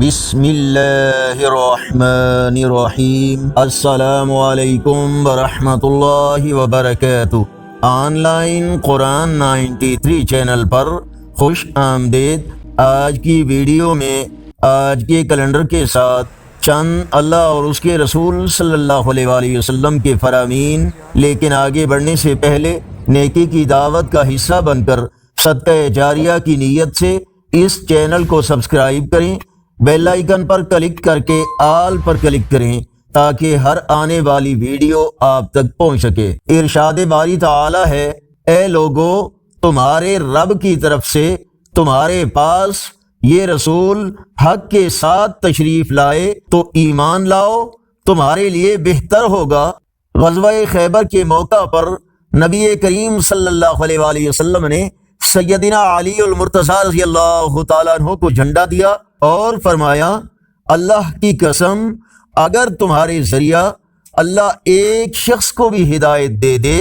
بسم اللہ الرحمن الرحیم۔ السلام علیکم ورحمۃ اللہ وبرکاتہ۔ آن لائن قرآن 93 چینل پر خوش آمدید۔ آج کی ویڈیو میں آج کے کیلنڈر کے ساتھ چند اللہ اور اس کے رسول صلی اللہ علیہ وآلہ وسلم کے فرامین، لیکن آگے بڑھنے سے پہلے نیکی کی دعوت کا حصہ بن کر صدقہ جاریہ کی نیت سے اس چینل کو سبسکرائب کریں، بیل آئیکن پر کلک کر کے آل پر کلک کریں تاکہ ہر آنے والی ویڈیو آپ تک پہنچ سکے۔ ارشاد باری تعالی ہے، اے لوگو، تمہارے رب کی طرف سے تمہارے پاس یہ رسول حق کے ساتھ تشریف لائے تو ایمان لاؤ، تمہارے لیے بہتر ہوگا۔ غزوہ خیبر کے موقع پر نبی کریم صلی اللہ علیہ وآلہ وسلم نے سیدنا علی المرتضیٰ رضی اللہ تعالیٰ عنہ کو جھنڈا دیا اور فرمایا، اللہ کی قسم، اگر تمہارے ذریعہ اللہ ایک شخص کو بھی ہدایت دے دے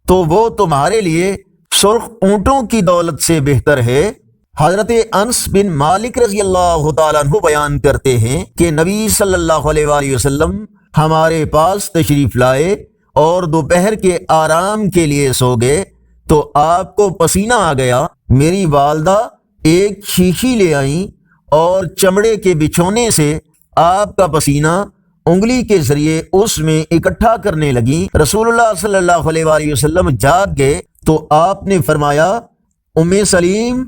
تو وہ تمہارے لیے سرخ اونٹوں کی دولت سے بہتر ہے۔ حضرت انس بن مالک رضی اللہ تعالیٰ عنہ بیان کرتے ہیں کہ نبی صلی اللہ علیہ وآلہ وسلم ہمارے پاس تشریف لائے اور دوپہر کے آرام کے لیے سو گئے تو آپ کو پسینہ آ گیا۔ میری والدہ ایک شیشی لے آئیں اور چمڑے کے بچھونے سے آپ کا پسینہ انگلی کے ذریعے اس میں اکٹھا کرنے لگیں۔ رسول اللہ صلی اللہ علیہ وآلہ وسلم جاگ گئے تو آپ نے فرمایا، ام سلیم،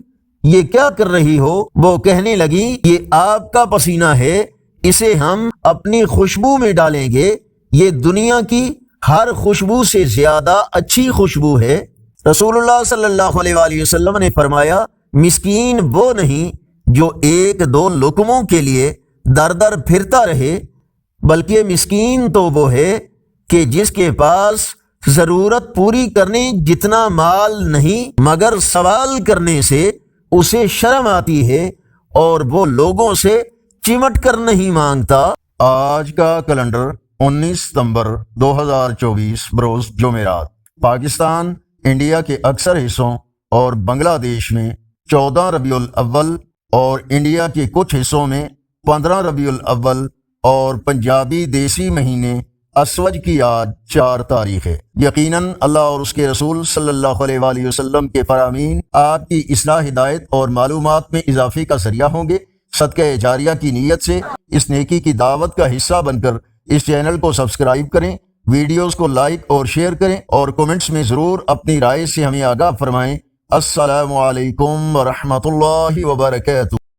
یہ کیا کر رہی ہو؟ وہ کہنے لگی، یہ آپ کا پسینہ ہے، اسے ہم اپنی خوشبو میں ڈالیں گے، یہ دنیا کی ہر خوشبو سے زیادہ اچھی خوشبو ہے۔ رسول اللہ صلی اللہ علیہ وآلہ وسلم نے فرمایا، مسکین وہ نہیں جو ایک دو لقموں کے لیے در در پھرتا رہے، بلکہ مسکین تو وہ ہے کہ جس کے پاس ضرورت پوری کرنے جتنا مال نہیں، مگر سوال کرنے سے اسے شرم آتی ہے اور وہ لوگوں سے چمٹ کر نہیں مانگتا۔ آج کا کیلنڈر 19 ستمبر 2024 بروز جمعرات۔ پاکستان، انڈیا کے اکثر حصوں اور بنگلہ دیش میں 14 ربیع الاول اور انڈیا کے کچھ حصوں میں 15 ربیع الاول اور پنجابی دیسی مہینے اسوج کی آج 4 تاریخ ہے۔ یقیناً اللہ اور اس کے رسول صلی اللہ علیہ وآلہ وسلم کے فرامین آپ کی اصلاح، ہدایت اور معلومات میں اضافے کا ذریعہ ہوں گے۔ صدقہ جاریہ کی نیت سے اس نیکی کی دعوت کا حصہ بن کر اس چینل کو سبسکرائب کریں، ویڈیوز کو لائک اور شیئر کریں اور کومنٹس میں ضرور اپنی رائے سے ہمیں آگاہ فرمائیں۔ السلام علیکم ورحمۃ اللہ وبرکاتہ۔